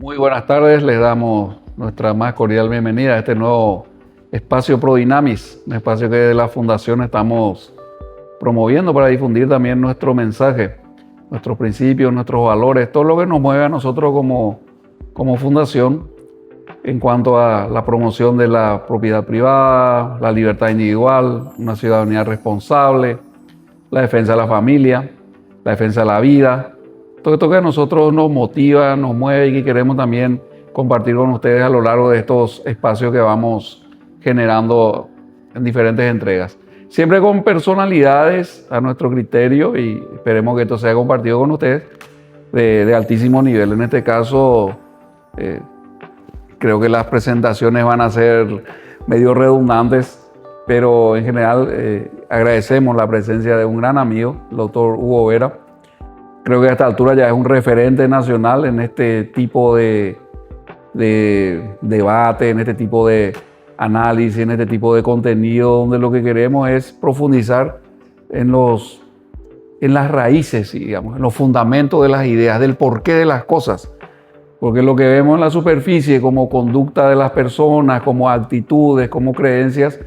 Muy buenas tardes, les damos nuestra más cordial bienvenida a este nuevo espacio ProDynamis, un espacio que de la Fundación estamos promoviendo para difundir también nuestro mensaje, nuestros principios, nuestros valores, todo lo que nos mueve a nosotros como fundación en cuanto a la promoción de la propiedad privada, la libertad individual, una ciudadanía responsable, la defensa de la familia, la defensa de la vida. Todo esto que a nosotros nos motiva, nos mueve y que queremos también compartir con ustedes a lo largo de estos espacios que vamos generando en diferentes entregas. Siempre con personalidades a nuestro criterio y esperemos que esto sea compartido con ustedes de altísimo nivel. En este caso, creo que las presentaciones van a ser medio redundantes, pero en general agradecemos la presencia de un gran amigo, el doctor Hugo Vera. Creo que a esta altura ya es un referente nacional en este tipo de debate, en este tipo de análisis, en este tipo de contenido, donde lo que queremos es profundizar en las raíces, digamos, en los fundamentos de las ideas, del porqué de las cosas. Porque lo que vemos en la superficie como conducta de las personas, como actitudes, como creencias,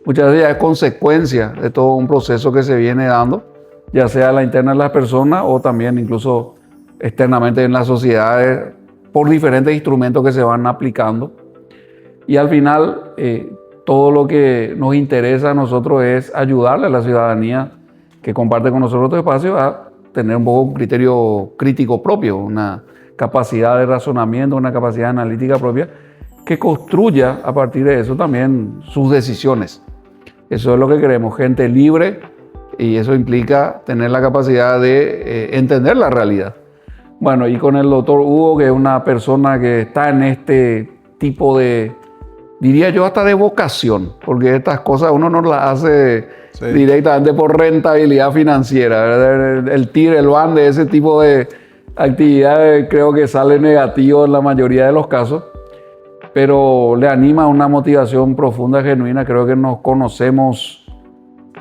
muchas veces es consecuencia de todo un proceso que se viene dando, ya sea la interna de las personas o también incluso externamente en las sociedades, por diferentes instrumentos que se van aplicando. Y al final, todo lo que nos interesa a nosotros es ayudarle a la ciudadanía que comparte con nosotros este espacio a tener un poco un criterio crítico propio, una capacidad de razonamiento, una capacidad analítica propia que construya a partir de eso también sus decisiones. Eso es lo que queremos, gente libre, y eso implica tener la capacidad de entender la realidad. Bueno, y con el doctor Hugo, que es una persona que está en este tipo de, diría yo, hasta de vocación, porque estas cosas uno no las hace directamente por rentabilidad financiera, ¿verdad? El TIR, el BAN de ese tipo de actividades creo que sale negativo en la mayoría de los casos, pero le anima una motivación profunda, genuina. Creo que nos conocemos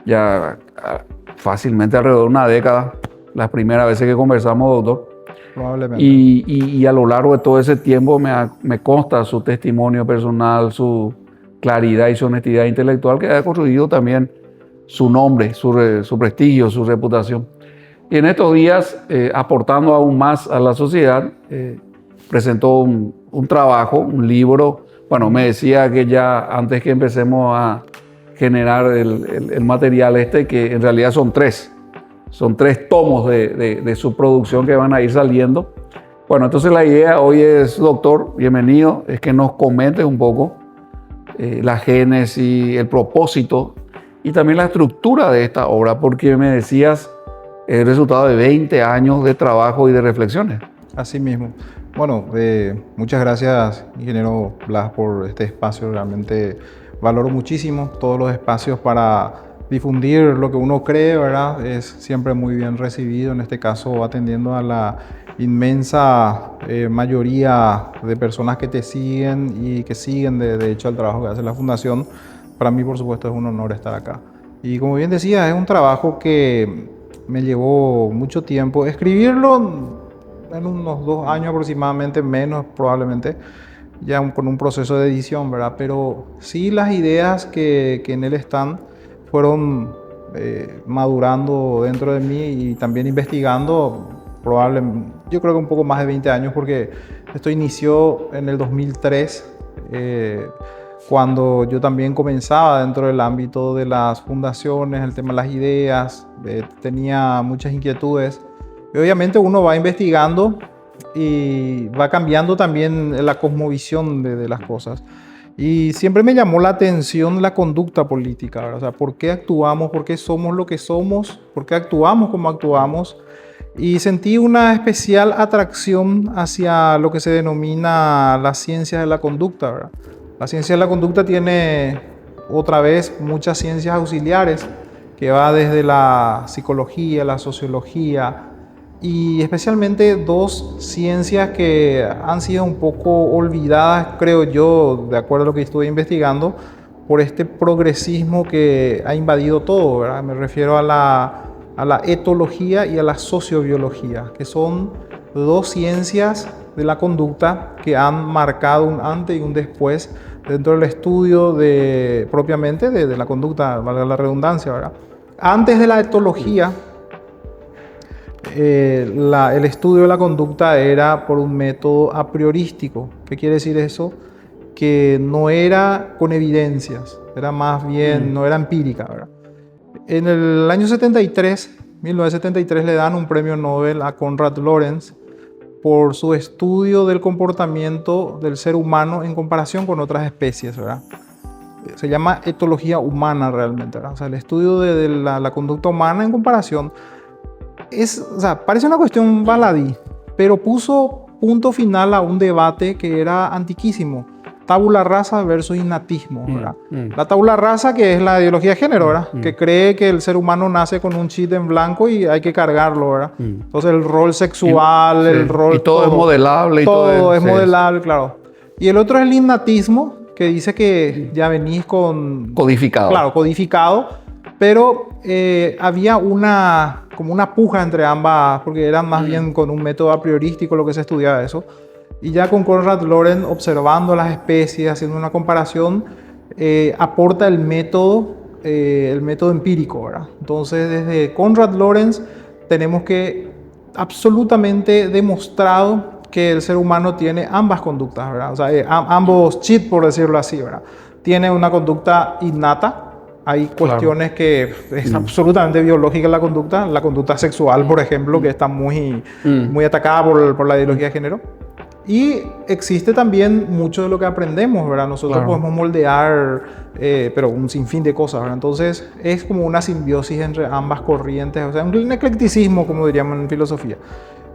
ya fácilmente alrededor de una década, las primeras veces que conversamos, doctor. Probablemente. Y a lo largo de todo ese tiempo me consta su testimonio personal, su claridad y su honestidad intelectual, que ha construido también su nombre, su prestigio, su reputación. Y en estos días, aportando aún más a la sociedad, presentó un trabajo, un libro. Bueno, me decía que ya antes que empecemos a generar el material que en realidad son tres tomos de su producción que van a ir saliendo. Bueno, entonces la idea hoy es, doctor, bienvenido, es que nos comentes un poco la génesis, el propósito y también la estructura de esta obra, porque me decías el resultado de 20 años de trabajo y de reflexiones. Así mismo. Bueno, muchas gracias, ingeniero Blas, por este espacio. Realmente valoro muchísimo todos los espacios para difundir lo que uno cree, ¿verdad? Es siempre muy bien recibido, en este caso atendiendo a la inmensa mayoría de personas que te siguen y que siguen de hecho el trabajo que hace la Fundación. Para mí, por supuesto, es un honor estar acá. Y como bien decía, es un trabajo que me llevó mucho tiempo. Escribirlo en unos 2 años aproximadamente, menos probablemente, ya con un proceso de edición, ¿verdad? Pero sí, las ideas que en él están fueron madurando dentro de mí y también investigando, probablemente, yo creo que un poco más de 20 años, porque esto inició en el 2003, cuando yo también comenzaba dentro del ámbito de las fundaciones, el tema de las ideas, tenía muchas inquietudes. Y obviamente uno va investigando y va cambiando también la cosmovisión de las cosas. Y siempre me llamó la atención la conducta política, ¿verdad? O sea, ¿por qué actuamos? ¿Por qué somos lo que somos? ¿Por qué actuamos como actuamos? Y sentí una especial atracción hacia lo que se denomina la ciencia de la conducta, ¿verdad? La ciencia de la conducta tiene, otra vez, muchas ciencias auxiliares, que va desde la psicología, la sociología, y especialmente dos ciencias que han sido un poco olvidadas, creo yo, de acuerdo a lo que estuve investigando, por este progresismo que ha invadido todo, ¿verdad? Me refiero a la etología y a la sociobiología, que son dos ciencias de la conducta que han marcado un antes y un después dentro del estudio propiamente de la conducta, valga la redundancia, ¿verdad? Antes de la etología, el estudio de la conducta era por un método a priorístico. ¿Qué quiere decir eso? Que no era con evidencias, era más bien, no era empírica, ¿verdad? En el año 1973, le dan un premio Nobel a Konrad Lorenz por su estudio del comportamiento del ser humano en comparación con otras especies, ¿verdad? Se llama etología humana realmente, ¿verdad? O sea, el estudio de la conducta humana en comparación o sea, parece una cuestión baladí, pero puso punto final a un debate que era antiquísimo. Tabula rasa versus innatismo, ¿verdad? La tabula rasa, que es la ideología de género, ¿verdad? Que cree que el ser humano nace con un chip en blanco y hay que cargarlo, ¿verdad? Entonces el rol sexual, el rol... Y todo es modelable. Todo es modelable, claro. Y el otro es el innatismo, que dice que ya venís con... Codificado. Claro, codificado, pero había como una puja entre ambas, porque eran más bien con un método a priorístico lo que se estudiaba eso. Y ya con Konrad Lorenz, observando las especies, haciendo una comparación, aporta el método empírico, ¿verdad? Entonces, desde Konrad Lorenz tenemos que absolutamente demostrado que el ser humano tiene ambas conductas, ¿verdad? O sea, ambos chips, por decirlo así, ¿verdad? Tiene una conducta innata. Hay cuestiones que es absolutamente biológica la conducta sexual, por ejemplo, que está muy atacada por la ideología de género. Y existe también mucho de lo que aprendemos, ¿verdad? Nosotros podemos moldear, pero un sinfín de cosas, ¿verdad? Entonces, es como una simbiosis entre ambas corrientes, o sea, un eclecticismo, como diríamos en filosofía.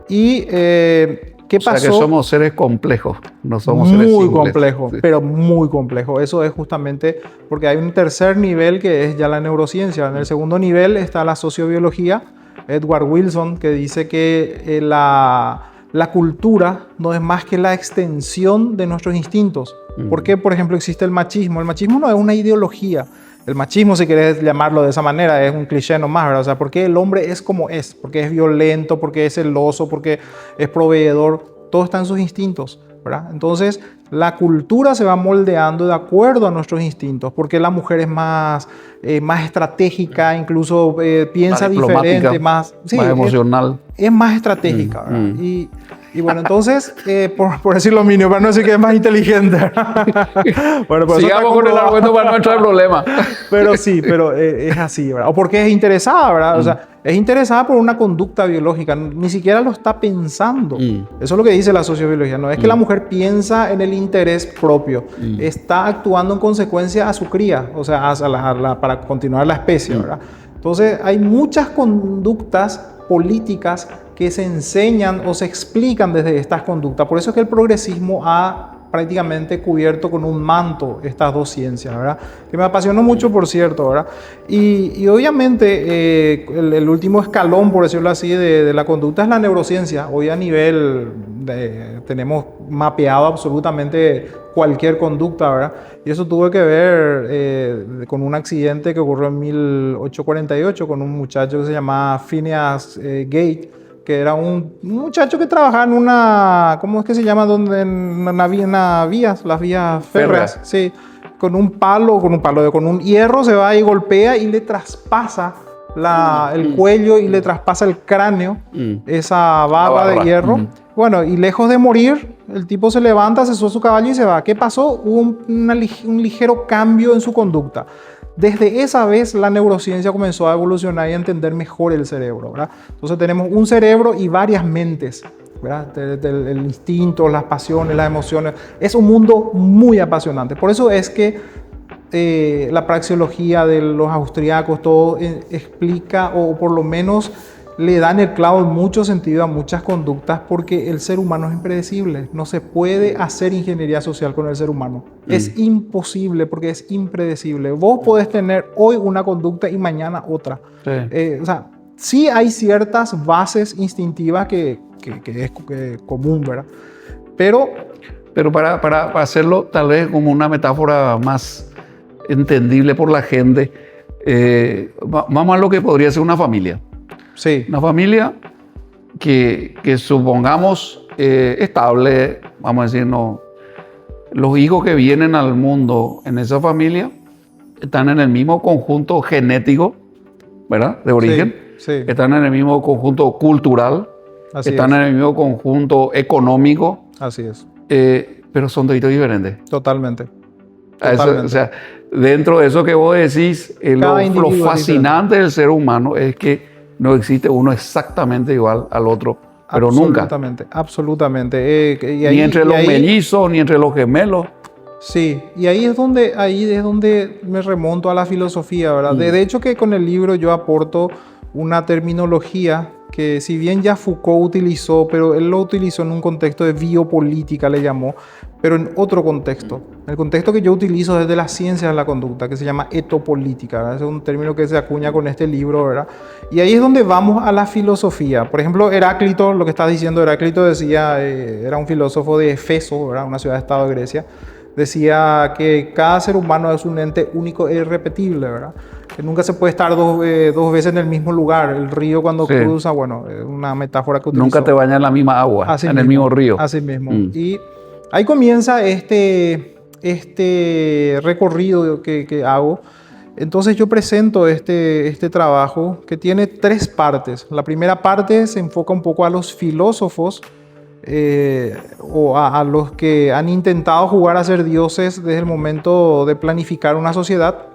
Y, ¿qué pasó? O sea, que somos seres complejos, no somos seres muy simples. complejos, sí. Pero muy complejos. Eso es justamente porque hay un tercer nivel que es ya la neurociencia. En el segundo nivel está la sociobiología. Edward Wilson, que dice que la cultura no es más que la extensión de nuestros instintos. ¿Por qué, por ejemplo, existe el machismo? El machismo no es una ideología. El machismo, si querés llamarlo de esa manera, es un cliché nomás, ¿verdad? O sea, ¿por qué el hombre es como es? ¿Por qué es violento? ¿Por qué es celoso? ¿Por qué es proveedor? Todo está en sus instintos, ¿verdad? Entonces, la cultura se va moldeando de acuerdo a nuestros instintos, porque la mujer es más estratégica, incluso piensa diferente, más emocional. Es más estratégica, ¿verdad? Y bueno, entonces, por decirlo mínimo, para no decir que es más inteligente. Bueno, sigamos con el argumento para no entrar en problema. Pero sí, pero es así, ¿verdad? O porque es interesada, ¿verdad? O sea, es interesada por una conducta biológica, ni siquiera lo está pensando. Eso es lo que dice la sociobiología. No es que la mujer piensa en el interés propio, está actuando en consecuencia a su cría, o sea, para continuar la especie, ¿verdad? Entonces, hay muchas conductas políticas que se enseñan o se explican desde estas conductas. Por eso es que el progresismo ha prácticamente cubierto con un manto estas dos ciencias, ¿verdad? Que me apasionó mucho, por cierto, ¿verdad? Y obviamente el último escalón, por decirlo así, de la conducta es la neurociencia. Hoy a nivel tenemos mapeado absolutamente cualquier conducta, ¿verdad? Y eso tuvo que ver con un accidente que ocurrió en 1848 con un muchacho que se llamaba Phineas Gage, que era un muchacho que trabajaba en una, ¿cómo es que se llama? Donde en las vías férreas, sí, con un hierro se va y golpea y le traspasa el cuello y le traspasa el cráneo, esa barra de hierro. Bueno, y lejos de morir, el tipo se levanta, se sube a su caballo y se va. ¿Qué pasó? Hubo un ligero cambio en su conducta. Desde esa vez la neurociencia comenzó a evolucionar y a entender mejor el cerebro, ¿verdad? Entonces tenemos un cerebro y varias mentes, ¿verdad? El instinto, las pasiones, las emociones. Es un mundo muy apasionante. Por eso es que la praxeología de los austriacos, todo explica, o por lo menos le dan el clavo en mucho sentido a muchas conductas, porque el ser humano es impredecible. No se puede hacer ingeniería social con el ser humano. Es imposible, porque es impredecible. Vos podés tener hoy una conducta y mañana otra. Sí. O sea, sí hay ciertas bases instintivas que es común, ¿verdad? Pero para hacerlo tal vez como una metáfora más entendible por la gente, vamos a lo que podría ser una familia. Sí. Una familia que supongamos estable, vamos a decir, no, los hijos que vienen al mundo en esa familia están en el mismo conjunto genético, ¿verdad? De origen. Sí, sí. Están en el mismo conjunto cultural. Así están es. en el mismo conjunto económico. Así es. Pero son deditos diferentes. Totalmente. O sea, dentro de eso que vos decís, lo fascinante del ser humano es que no existe uno exactamente igual al otro, pero nunca. Absolutamente. Ni entre los mellizos, ni entre los gemelos. Sí, y ahí es donde me remonto a la filosofía, ¿verdad? De hecho que con el libro yo aporto una terminología que si bien ya Foucault utilizó, pero él lo utilizó en un contexto de biopolítica, le llamó, pero en otro contexto. El contexto que yo utilizo desde las ciencias de la conducta, que se llama etopolítica, ¿verdad? Es un término que se acuña con este libro, ¿verdad? Y ahí es donde vamos a la filosofía. Por ejemplo, Heráclito, lo que estás diciendo, Heráclito decía, era un filósofo de Éfeso, ¿verdad? Una ciudad-estado de Grecia. Decía que cada ser humano es un ente único e irrepetible, ¿verdad? Que nunca se puede estar dos veces en el mismo lugar. El río cuando cruza, bueno, es una metáfora que utilizo. Nunca te bañas en la misma agua, en el mismo río. Así mismo. Y ahí comienza este recorrido que hago. Entonces yo presento este trabajo que tiene 3 partes. La primera parte se enfoca un poco a los filósofos o a los que han intentado jugar a ser dioses desde el momento de planificar una sociedad.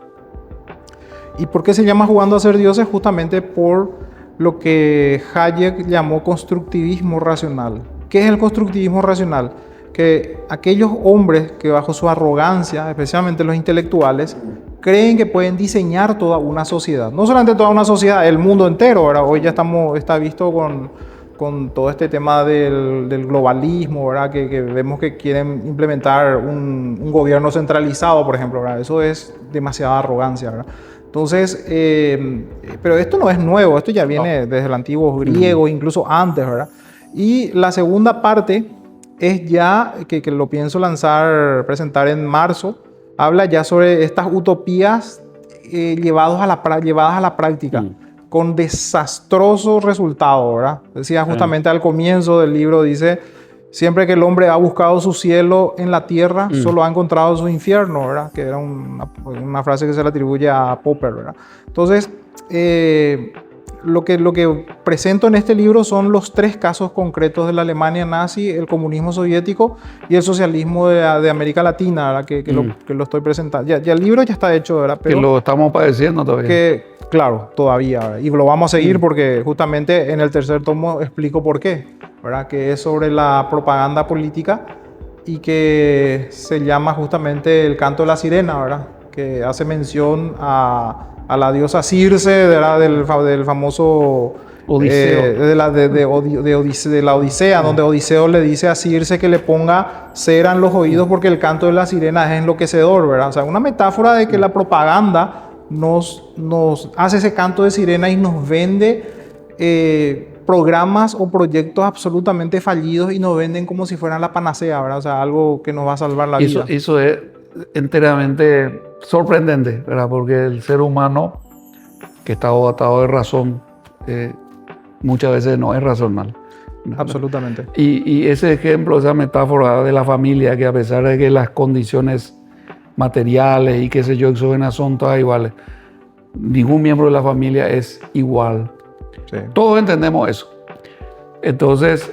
¿Y por qué se llama jugando a ser dioses? Justamente por lo que Hayek llamó constructivismo racional. ¿Qué es el constructivismo racional? Que aquellos hombres que bajo su arrogancia, especialmente los intelectuales, creen que pueden diseñar toda una sociedad. No solamente toda una sociedad, el mundo entero. ¿Verdad? Hoy ya está visto con todo este tema del globalismo, ¿verdad? Que vemos que quieren implementar un gobierno centralizado, por ejemplo, ¿verdad? Eso es demasiada arrogancia, ¿verdad? Entonces, pero esto no es nuevo, esto ya viene desde el antiguo griego, incluso antes, ¿verdad? Y la segunda parte es ya, que lo pienso presentar en marzo, habla ya sobre estas utopías llevadas a la práctica. Con desastrosos resultados, ¿verdad? Decía justamente al comienzo del libro, dice, siempre que el hombre ha buscado su cielo en la tierra, solo ha encontrado su infierno, ¿verdad? Que era una frase que se le atribuye a Popper, ¿verdad? Entonces, lo que presento en este libro son los 3 casos concretos de la Alemania nazi, el comunismo soviético y el socialismo de América Latina, ¿verdad? Que lo estoy presentando. Ya el libro ya está hecho, ¿verdad? Pero que lo estamos padeciendo todavía. Claro, todavía, ¿verdad? Y lo vamos a seguir porque justamente en el tercer tomo explico por qué, ¿verdad? Que es sobre la propaganda política y que se llama justamente el canto de la sirena, ¿verdad? Que hace mención a la diosa Circe, ¿verdad? Del famoso Odiseo. de la Odisea, donde Odiseo le dice a Circe que le ponga cera en los oídos porque el canto de la sirena es enloquecedor, ¿verdad? O sea, una metáfora de que la propaganda nos hace ese canto de sirena y nos vende programas o proyectos absolutamente fallidos y nos venden como si fueran la panacea, ¿verdad? O sea, algo que nos va a salvar la vida. Eso es enteramente sorprendente, ¿verdad? Porque el ser humano, que está dotado de razón, muchas veces no es racional. Absolutamente. Y ese ejemplo, esa metáfora de la familia, que a pesar de que las condiciones materiales y qué sé yo, exógenas son todas iguales, ningún miembro de la familia es igual. Sí. Todos entendemos eso. Entonces,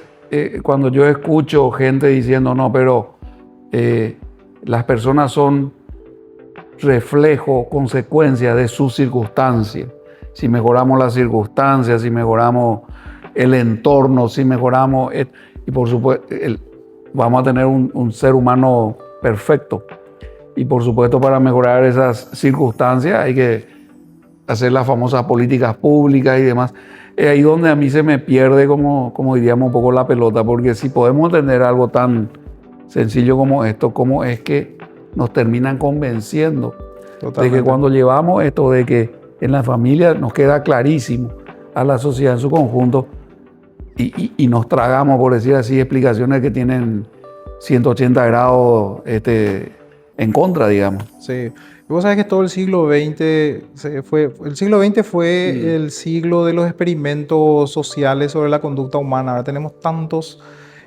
cuando yo escucho gente diciendo, no, pero las personas son reflejo, consecuencia de sus circunstancias. Si mejoramos las circunstancias, si mejoramos el entorno, si mejoramos... y por supuesto, vamos a tener un ser humano perfecto. Y por supuesto, para mejorar esas circunstancias hay que hacer las famosas políticas públicas y demás. Es ahí donde a mí se me pierde, como diríamos, un poco la pelota, porque si podemos entender algo tan sencillo como esto, ¿cómo es que nos terminan convenciendo? Totalmente. De que cuando llevamos esto de que en la familia nos queda clarísimo, a la sociedad en su conjunto, y nos tragamos, por decir así, explicaciones que tienen 180 grados en contra, digamos. Sí, Vos sabés que todo el siglo XX el siglo XX fue el siglo de los experimentos sociales sobre la conducta humana. Ahora tenemos tantos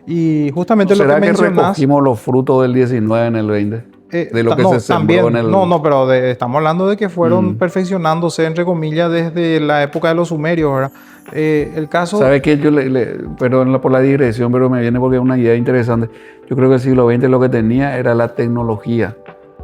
y justamente lo que ¿Será que mencionás. recogimos los frutos del 19 en el 20? De lo que No, se sembró también, en el... no, pero estamos hablando de que fueron perfeccionándose, entre comillas, desde la época de los sumerios, ¿verdad? El caso... ¿Sabe qué? Perdón por la digresión, pero me viene porque es una idea interesante. Yo creo que el siglo XX lo que tenía era la tecnología,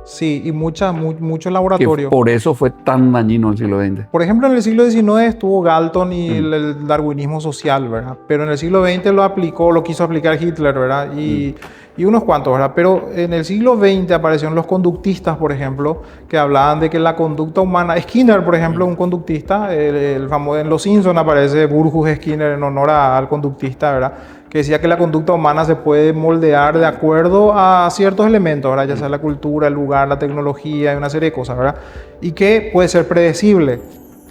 Sí, y muchos que laboratorios. por eso fue tan dañino el siglo XX. Por ejemplo, en el siglo XIX estuvo Galton y el darwinismo social, ¿verdad? Pero en el siglo XX lo quiso aplicar Hitler, ¿verdad? Y unos cuantos, ¿verdad? Pero en el siglo XX aparecieron los conductistas, por ejemplo, que hablaban de que la conducta humana... Skinner, por ejemplo, un conductista, el famoso, en Los Simpsons aparece Burgess Skinner en honor al conductista, ¿verdad? Que decía que la conducta humana se puede moldear de acuerdo a ciertos elementos, ¿verdad? Ya sea la cultura, el lugar, la tecnología y una serie de cosas, ¿verdad? Y que puede ser predecible.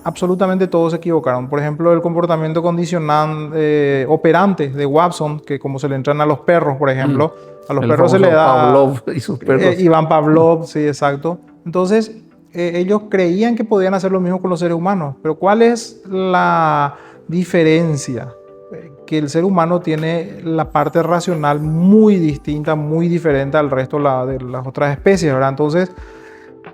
Absolutamente todos se equivocaron. Por ejemplo, el comportamiento condicionante operante de Watson, que como se le entran a los perros, por ejemplo, a los El perros se le da... Pavlov y sus perros. Iván Pavlov, sí, exacto. Entonces, ellos creían que podían hacer lo mismo con los seres humanos. Pero ¿cuál es la diferencia? Que el ser humano tiene la parte racional muy distinta, muy diferente al resto de las otras especies, ¿verdad? Entonces,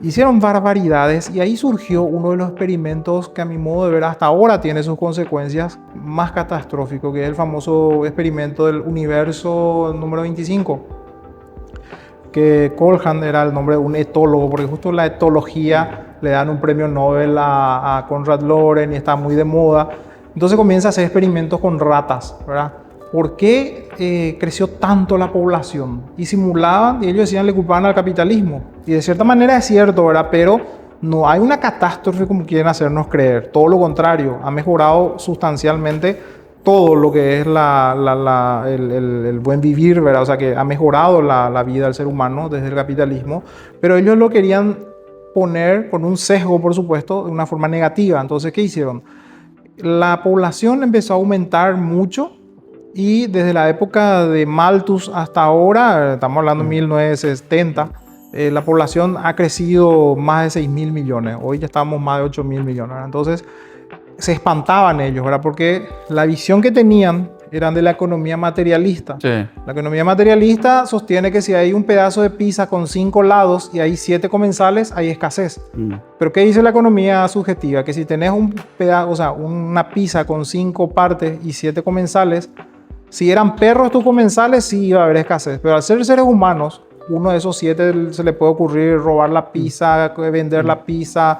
hicieron barbaridades y ahí surgió uno de los experimentos que a mi modo de ver hasta ahora tiene sus consecuencias más catastróficos, que es el famoso experimento del universo número 25, que Colhan era el nombre de un etólogo, porque justo la etología le dan un premio Nobel a Konrad Lorenz y está muy de moda. Entonces comienza a hacer experimentos con ratas, ¿verdad? ¿Por qué creció tanto la población? Y simulaban, y ellos decían, le culpaban al capitalismo. Y de cierta manera es cierto, ¿verdad? Pero no hay una catástrofe como quieren hacernos creer. Todo lo contrario, ha mejorado sustancialmente todo lo que es el buen vivir, ¿verdad? O sea, que ha mejorado la vida del ser humano desde el capitalismo. Pero ellos lo querían poner con un sesgo, por supuesto, de una forma negativa. Entonces, ¿qué hicieron? La población empezó a aumentar mucho y desde la época de Malthus hasta ahora, estamos hablando de 1970, la población ha crecido más de 6.000 millones. Hoy ya estamos más de 8.000 millones. ¿Verdad? Entonces se espantaban ellos, ¿verdad? Porque la visión que tenían eran de la economía materialista. Sí. La economía materialista sostiene que si hay un pedazo de pizza con 5 lados y hay 7 comensales, hay escasez. Pero ¿qué dice la economía subjetiva? Que si tenés un pedazo, o sea, una pizza con 5 partes y 7 comensales, si eran perros tus comensales, sí iba a haber escasez. Pero al ser seres humanos, uno de esos 7 se le puede ocurrir robar la pizza, vender la pizza,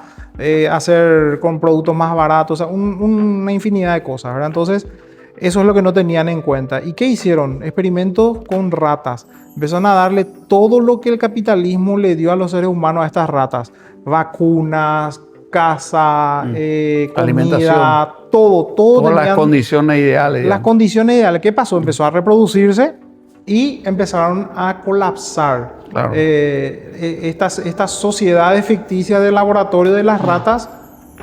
hacer con productos más baratos, o sea, una infinidad de cosas, ¿verdad? Entonces, eso es lo que no tenían en cuenta. ¿Y qué hicieron? Experimentos con ratas. Empezaron a darle todo lo que el capitalismo le dio a los seres humanos a estas ratas. Vacunas, casa, alimentación, comida, todo todas las condiciones ideales. Las condiciones ideales. ¿Qué pasó? Empezó a reproducirse y empezaron a colapsar. Claro. Estas sociedades ficticias de laboratorio de las ratas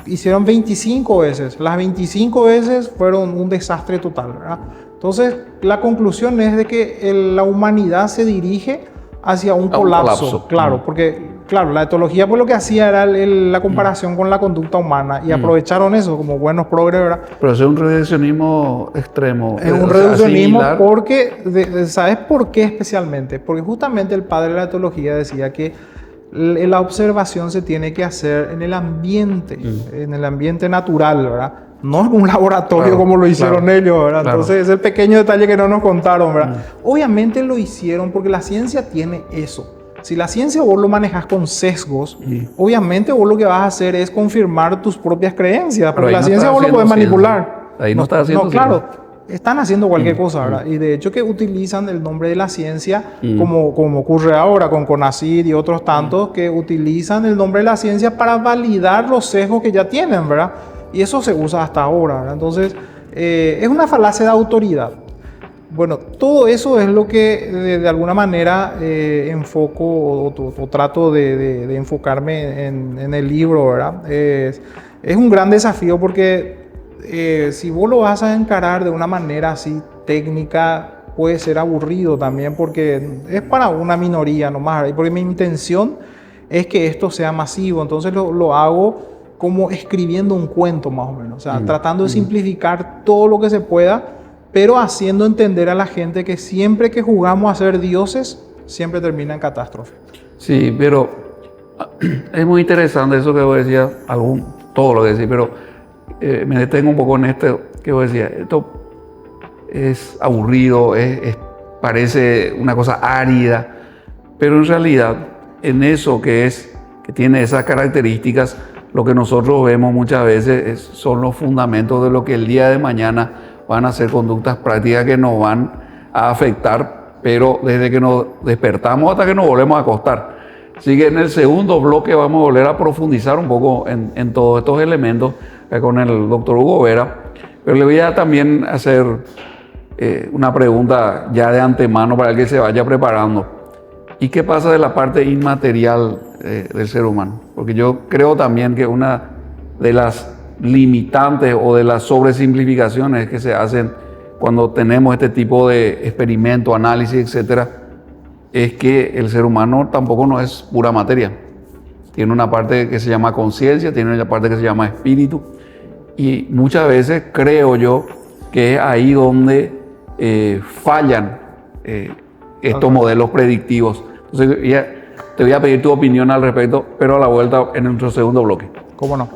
hicieron 25 veces. Las 25 veces fueron un desastre total, ¿verdad? Entonces, la conclusión es de que la humanidad se dirige hacia un colapso. Claro, porque, claro, la etología pues lo que hacía era la comparación con la conducta humana y aprovecharon eso como buenos progres, ¿verdad? Pero es un reduccionismo extremo. Es un reduccionismo porque, ¿sabes por qué especialmente? Porque justamente el padre de la etología decía que la observación se tiene que hacer en el ambiente natural, ¿verdad? No en un laboratorio como lo hicieron ellos, ¿verdad? Entonces, es el pequeño detalle que no nos contaron, ¿verdad? Obviamente lo hicieron porque la ciencia tiene eso. Si la ciencia vos lo manejas con sesgos, obviamente vos lo que vas a hacer es confirmar tus propias creencias, porque la ciencia vos lo podés manipular. Ahí no está haciendo claro. Están haciendo cualquier cosa, ¿verdad? Y de hecho que utilizan el nombre de la ciencia, como ocurre ahora con CONACYT y otros tantos, que utilizan el nombre de la ciencia para validar los sesgos que ya tienen, ¿verdad? Y eso se usa hasta ahora, ¿verdad? Entonces, es una falacia de autoridad. Bueno, todo eso es lo que de alguna manera enfoco o trato de enfocarme en el libro, ¿verdad? Es un gran desafío porque si vos lo vas a encarar de una manera así técnica, puede ser aburrido también porque es para una minoría nomás, ¿verdad? Porque mi intención es que esto sea masivo. Entonces lo hago como escribiendo un cuento más o menos, o sea, tratando de simplificar todo lo que se pueda, pero haciendo entender a la gente que siempre que jugamos a ser dioses, siempre termina en catástrofe. Sí, pero es muy interesante eso que vos decías, todo lo que decís, pero me detengo un poco en esto que vos decías. Esto es aburrido, parece una cosa árida, pero en realidad en eso que tiene esas características, lo que nosotros vemos muchas veces son los fundamentos de lo que el día de mañana van a ser conductas prácticas que nos van a afectar, pero desde que nos despertamos hasta que nos volvemos a acostar. Así que en el segundo bloque vamos a volver a profundizar un poco en todos estos elementos con el doctor Hugo Vera, pero le voy a también hacer una pregunta ya de antemano para el que se vaya preparando. ¿Y qué pasa de la parte inmaterial del ser humano? Porque yo creo también que una de las limitantes o de las sobresimplificaciones que se hacen cuando tenemos este tipo de experimento, análisis, etcétera, es que el ser humano tampoco no es pura materia. Tiene una parte que se llama conciencia, tiene una parte que se llama espíritu, y muchas veces creo yo que es ahí donde fallan estos modelos predictivos. Entonces, te voy a pedir tu opinión al respecto, pero a la vuelta en nuestro segundo bloque. ¿Cómo no?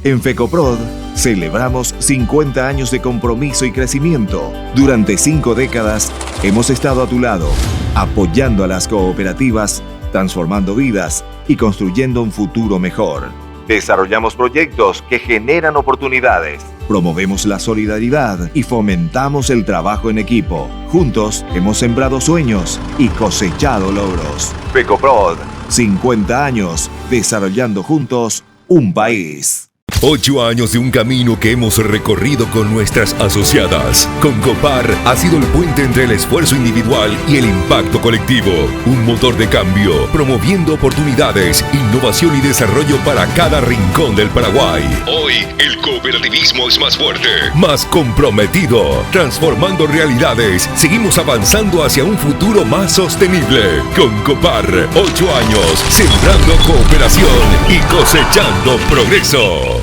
En FECOPROD celebramos 50 años de compromiso y crecimiento. Durante 5 décadas hemos estado a tu lado, apoyando a las cooperativas, transformando vidas y construyendo un futuro mejor. Desarrollamos proyectos que generan oportunidades. Promovemos la solidaridad y fomentamos el trabajo en equipo. Juntos hemos sembrado sueños y cosechado logros. FECOPROD, 50 años desarrollando juntos un país. 8 años de un camino que hemos recorrido con nuestras asociadas. Concopar ha sido el puente entre el esfuerzo individual y el impacto colectivo. Un motor de cambio, promoviendo oportunidades, innovación y desarrollo para cada rincón del Paraguay. Hoy, el cooperativismo es más fuerte, más comprometido, transformando realidades. Seguimos avanzando hacia un futuro más sostenible. Concopar, 8 años, sembrando cooperación y cosechando progreso.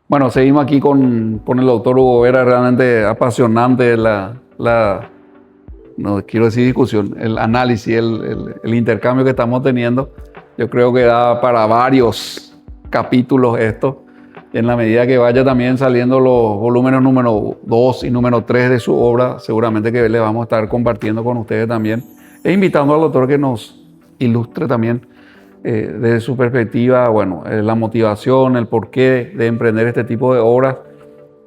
Bueno, seguimos aquí con el doctor Hugo Vera, realmente apasionante no quiero decir discusión, el análisis, el intercambio que estamos teniendo. Yo creo que da para varios capítulos esto, en la medida que vaya también saliendo los volúmenes número 2 y número 3 de su obra, seguramente que le vamos a estar compartiendo con ustedes también, e invitando al doctor que nos ilustre también desde su perspectiva, bueno, la motivación, el porqué de emprender este tipo de obras,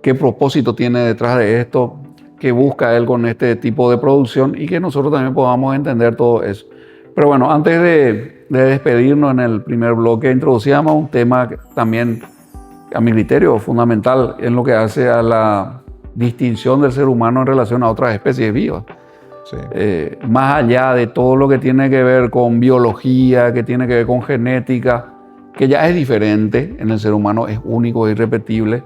qué propósito tiene detrás de esto, qué busca él con este tipo de producción y que nosotros también podamos entender todo eso. Pero bueno, antes de despedirnos en el primer bloque, introducíamos un tema que también, a mi criterio, fundamental en lo que hace a la distinción del ser humano en relación a otras especies vivas. Sí. Más allá de todo lo que tiene que ver con biología, que tiene que ver con genética, que ya es diferente en el ser humano, es único, es irrepetible,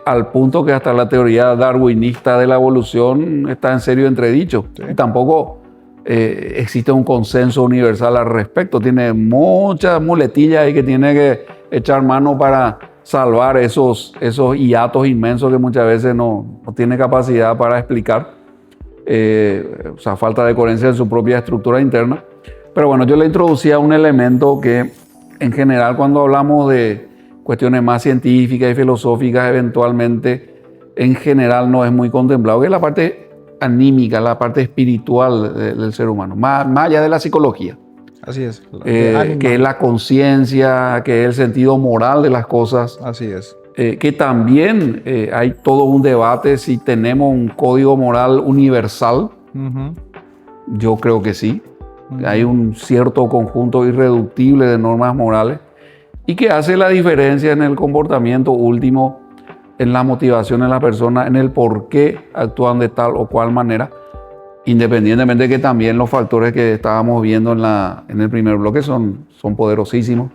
al punto que hasta la teoría darwinista de la evolución está en serio entredicho. Sí. Y tampoco existe un consenso universal al respecto. Tiene muchas muletillas ahí que tiene que echar mano para salvar esos hiatos inmensos que muchas veces no tiene capacidad para explicar. O sea, falta de coherencia en su propia estructura interna. Pero bueno, yo le introducía un elemento que en general cuando hablamos de cuestiones más científicas y filosóficas, eventualmente en general no es muy contemplado, que es la parte anímica, la parte espiritual del ser humano, más allá de la psicología. Así es. Que es la conciencia, que es el sentido moral de las cosas. Así es. Que también hay todo un debate si tenemos un código moral universal. Uh-huh. Yo creo que sí. Uh-huh. Hay un cierto conjunto irreductible de normas morales y que hace la diferencia en el comportamiento último, en la motivación de la persona, en el por qué actúan de tal o cual manera, independientemente de que también los factores que estábamos viendo en el primer bloque son poderosísimos.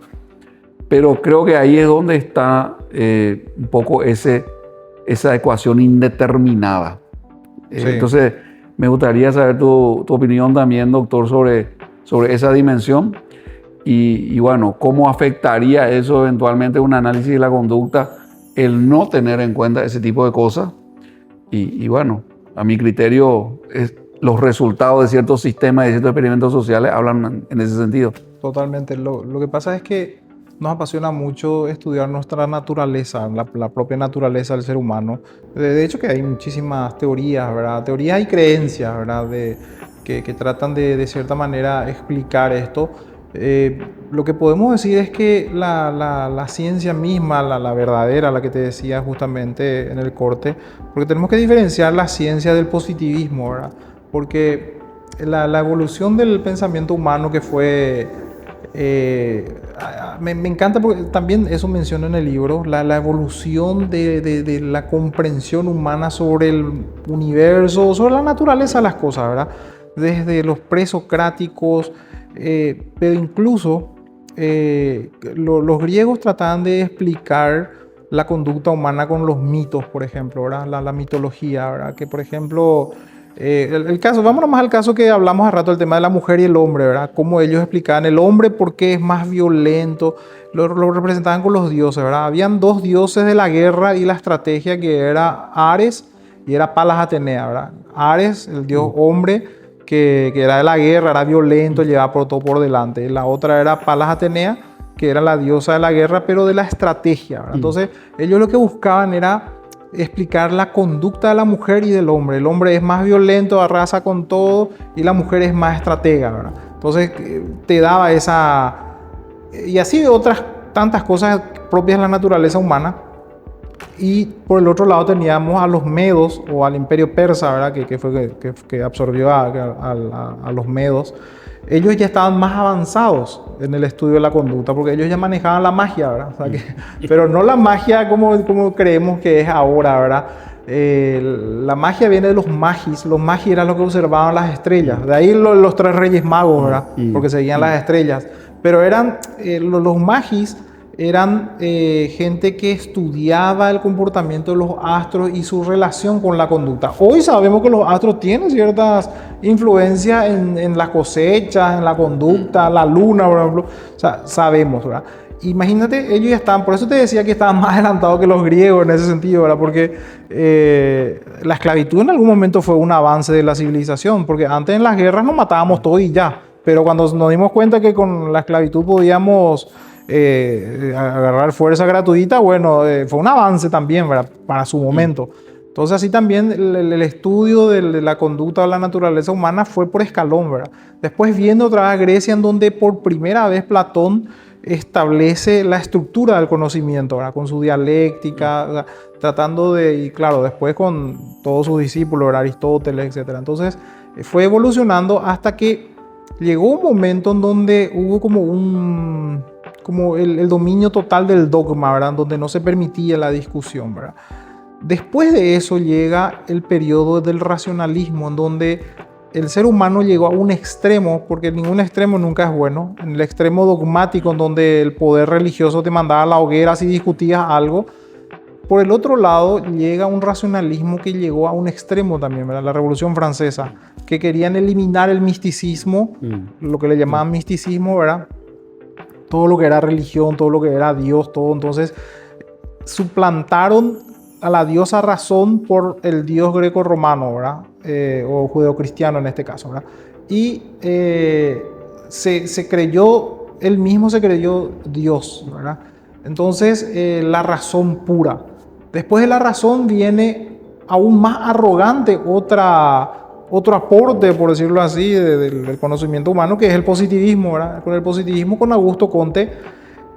Pero creo que ahí es donde está un poco ese esa ecuación indeterminada. Sí. Entonces, me gustaría saber tu opinión también, doctor, sobre esa dimensión y bueno, cómo afectaría eso eventualmente un análisis de la conducta, el no tener en cuenta ese tipo de cosas. Y bueno, a mi criterio, los resultados de ciertos sistemas y de ciertos experimentos sociales hablan en ese sentido. Totalmente. Lo que pasa es que nos apasiona mucho estudiar nuestra naturaleza, la propia naturaleza del ser humano. De hecho, que hay muchísimas teorías, ¿verdad? Teorías y creencias, ¿verdad? Que tratan de cierta manera explicar esto. Lo que podemos decir es que la ciencia misma, la verdadera, la que te decía justamente en el corte, porque tenemos que diferenciar la ciencia del positivismo, ¿verdad? Porque la evolución del pensamiento humano que fue... me encanta porque también eso menciono en el libro, la evolución de la comprensión humana sobre el universo, sobre la naturaleza de las cosas, ¿verdad? Desde los presocráticos, pero incluso los griegos trataban de explicar la conducta humana con los mitos, por ejemplo, ¿verdad? La mitología, ¿verdad? Que por ejemplo... el caso, vámonos más al caso que hablamos hace rato, el tema de la mujer y el hombre, ¿verdad? Cómo ellos explicaban el hombre por qué es más violento, lo representaban con los dioses, ¿verdad? Habían dos dioses de la guerra y la estrategia que era Ares y era Palas Atenea, ¿verdad? Ares, el dios hombre, que era de la guerra, era violento, llevaba todo por delante. Y la otra era Palas Atenea, que era la diosa de la guerra, pero de la estrategia, ¿verdad? Entonces, ellos lo que buscaban era explicar la conducta de la mujer y del hombre. El hombre es más violento, arrasa con todo, y la mujer es más estratega, ¿verdad? Entonces te daba esa... Y así de otras tantas cosas propias de la naturaleza humana. Y por el otro lado teníamos a los medos, o al imperio persa, ¿verdad? Que absorbió a los medos. Ellos ya estaban más avanzados en el estudio de la conducta, porque ellos ya manejaban la magia, ¿verdad? O sea pero no la magia como creemos que es ahora, ¿verdad? La magia viene de los magis. Los magis eran los que observaban las estrellas. De ahí los tres reyes magos, ¿verdad? Porque seguían las estrellas. Pero eran los magis eran gente que estudiaba el comportamiento de los astros y su relación con la conducta. Hoy sabemos que los astros tienen ciertas influencias en las cosechas, en la conducta, la luna, por ejemplo. O sea, sabemos, ¿verdad? Imagínate, ellos ya estaban, por eso te decía que estaban más adelantados que los griegos en ese sentido, ¿verdad? Porque la esclavitud en algún momento fue un avance de la civilización, porque antes en las guerras nos matábamos todos y ya. Pero cuando nos dimos cuenta que con la esclavitud podíamos... agarrar fuerza gratuita, bueno, fue un avance también, ¿verdad? Para su momento. Entonces así también el estudio de la conducta de la naturaleza humana fue por escalón, ¿verdad? Después viendo otra vez Grecia, en donde por primera vez Platón establece la estructura del conocimiento, ¿verdad? Con su dialéctica, ¿verdad? Tratando de, y claro, después con todos sus discípulos, ¿verdad? Aristóteles, etc. Entonces fue evolucionando hasta que llegó un momento en donde hubo como el dominio total del dogma, ¿verdad? Donde no se permitía la discusión, ¿verdad? Después de eso llega el periodo del racionalismo, en donde el ser humano llegó a un extremo, porque ningún extremo nunca es bueno, en el extremo dogmático, en donde el poder religioso te mandaba a la hoguera si discutías algo. Por el otro lado, llega un racionalismo que llegó a un extremo también, ¿verdad? La Revolución Francesa, que querían eliminar el misticismo, lo que le llamaban misticismo, ¿verdad? Todo lo que era religión, todo lo que era Dios, todo. Entonces, suplantaron a la diosa razón por el dios greco-romano, ¿verdad? O judeocristiano en este caso, ¿verdad? Y se creyó, él mismo se creyó Dios, ¿verdad? Entonces, la razón pura. Después de la razón viene aún más arrogante otro aporte, por decirlo así, del conocimiento humano, que es el positivismo, ¿verdad? Con el positivismo, con Augusto Comte,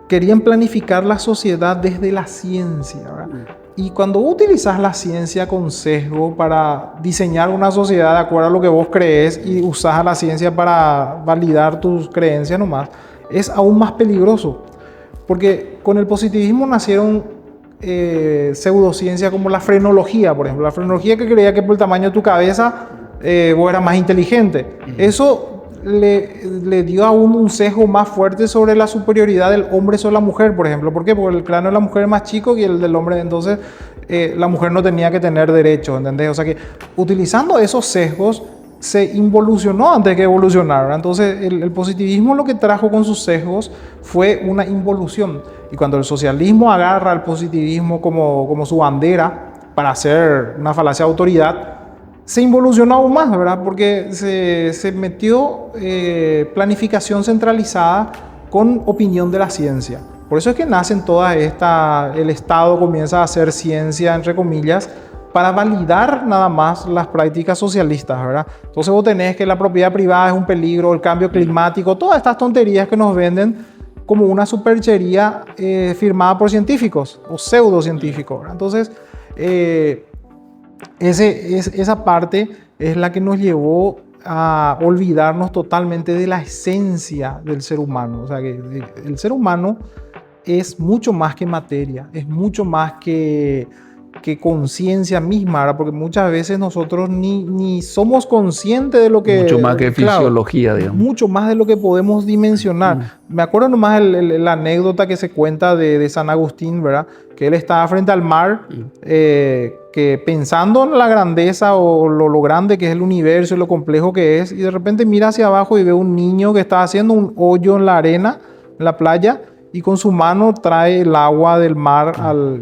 querían planificar la sociedad desde la ciencia, ¿verdad? Y cuando utilizas la ciencia con sesgo para diseñar una sociedad de acuerdo a lo que vos crees y usas a la ciencia para validar tus creencias nomás, es aún más peligroso. Porque con el positivismo nacieron pseudociencias como la frenología, por ejemplo. La frenología que creía que por el tamaño de tu cabeza vos eras más inteligente. Eso le dio aún un sesgo más fuerte sobre la superioridad del hombre sobre la mujer, por ejemplo. ¿Por qué? Porque el cráneo de la mujer es más chico que el del hombre, entonces la mujer no tenía que tener derechos, ¿entendés? O sea que utilizando esos sesgos se involucionó antes que evolucionar, ¿verdad? Entonces el positivismo lo que trajo con sus sesgos fue una involución. Y cuando el socialismo agarra al positivismo como su bandera para hacer una falacia de autoridad, se involucionó aún más, ¿verdad? Porque se metió planificación centralizada con opinión de la ciencia. Por eso es que nacen todas estas, el Estado comienza a hacer ciencia, entre comillas, para validar nada más las prácticas socialistas, ¿verdad? Entonces vos tenés que la propiedad privada es un peligro, el cambio climático, todas estas tonterías que nos venden como una superchería firmada por científicos o pseudocientíficos, ¿verdad? Entonces, esa parte es la que nos llevó a olvidarnos totalmente de la esencia del ser humano. O sea, que el ser humano es mucho más que materia, es mucho más que conciencia misma, ¿verdad? Porque muchas veces nosotros ni somos conscientes de lo que... Mucho más que fisiología, digamos. Mucho más de lo que podemos dimensionar. Me acuerdo nomás la anécdota que se cuenta de San Agustín, ¿verdad? Que él estaba frente al mar, que pensando en la grandeza o lo grande que es el universo y lo complejo que es, y de repente mira hacia abajo y ve un niño que está haciendo un hoyo en la arena, en la playa, y con su mano trae el agua del mar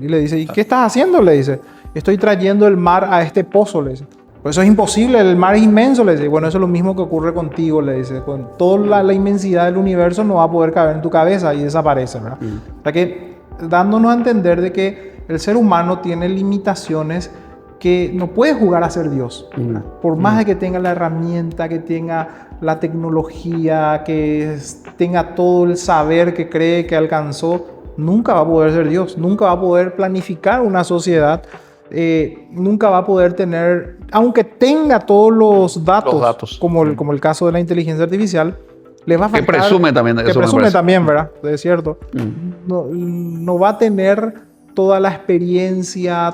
y le dice, ¿y qué estás haciendo? Le dice, estoy trayendo el mar a este pozo, le dice. Pues eso es imposible, el mar es inmenso, le dice. Bueno, eso es lo mismo que ocurre contigo, le dice. Con toda la inmensidad del universo no va a poder caber en tu cabeza y desaparece, ¿verdad? O sea que dándonos a entender de que el ser humano tiene limitaciones que no puede jugar a ser Dios. Por más de que tenga la herramienta, que tenga la tecnología, que tenga todo el saber que cree que alcanzó, nunca va a poder ser Dios, nunca va a poder planificar una sociedad, nunca va a poder tener, aunque tenga todos los datos. Como el caso de la inteligencia artificial, le va a faltar... Que presume también de eso. Que presume también, ¿verdad? Es cierto. No va a tener toda la experiencia,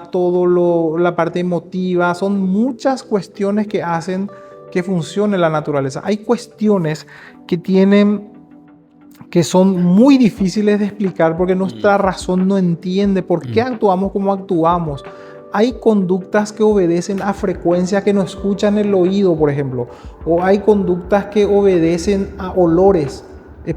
la parte emotiva. Son muchas cuestiones que hacen que funcione la naturaleza. Hay cuestiones que son muy difíciles de explicar porque nuestra razón no entiende por qué actuamos como actuamos. Hay conductas que obedecen a frecuencias que no escuchan el oído, por ejemplo. O hay conductas que obedecen a olores.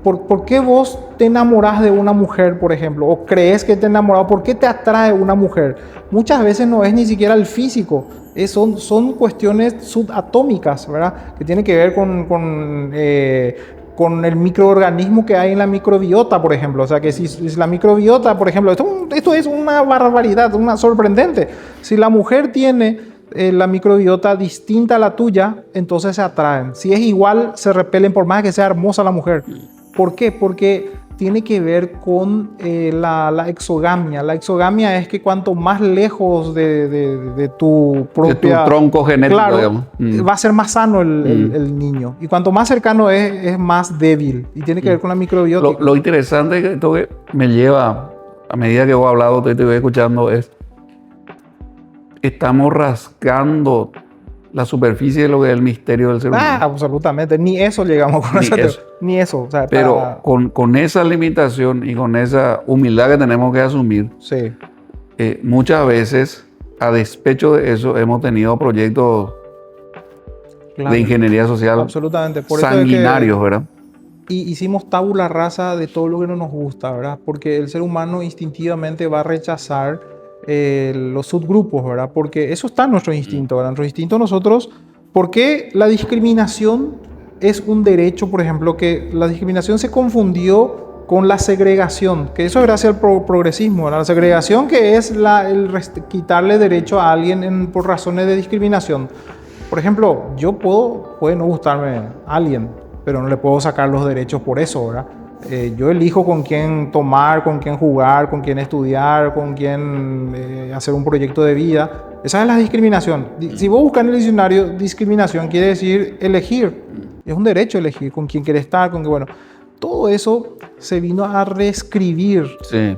¿Por qué vos te enamorás de una mujer, por ejemplo? ¿O crees que te enamorás? ¿Por qué te atrae una mujer? Muchas veces no es ni siquiera el físico. Son cuestiones subatómicas, ¿verdad? Que tienen que ver con el microorganismo que hay en la microbiota, por ejemplo. O sea, que si la microbiota, por ejemplo, esto es una barbaridad, una sorprendente. Si la mujer tiene la microbiota distinta a la tuya, entonces se atraen. Si es igual, se repelen por más que sea hermosa la mujer. ¿Por qué? Porque tiene que ver con la exogamia. La exogamia es que cuanto más lejos de tu propia... De tu tronco genético, claro, digamos. Va a ser más sano el niño. Y cuanto más cercano es más débil. Y tiene que ver con la microbiota. Lo interesante que esto que me lleva, a medida que vos has hablado, te voy escuchando, es... Estamos rascando la superficie de lo que es el misterio del ser humano. Absolutamente. Ni eso llegamos con eso. Ni eso. O sea, pero con esa limitación y con esa humildad que tenemos que asumir, sí. Muchas veces, a despecho de eso, hemos tenido proyectos de ingeniería social absolutamente. Por sanguinarios, eso es que, ¿verdad? Y hicimos tabula rasa de todo lo que no nos gusta, ¿verdad? Porque el ser humano instintivamente va a rechazar los subgrupos, ¿verdad? Porque eso está en nuestro instinto, ¿verdad? Nuestro instinto nosotros, ¿por qué la discriminación es un derecho, por ejemplo, que la discriminación se confundió con la segregación, que eso es gracias al progresismo, ¿verdad? La segregación que es quitarle derecho a alguien por razones de discriminación. Por ejemplo, puede no gustarme a alguien, pero no le puedo sacar los derechos por eso, ¿verdad? Yo elijo con quién tomar, con quién jugar, con quién estudiar, con quién hacer un proyecto de vida. Esa es la discriminación. Si vos buscas en el diccionario, discriminación quiere decir elegir. Es un derecho elegir con quién quieres estar, con qué, bueno. Todo eso se vino a reescribir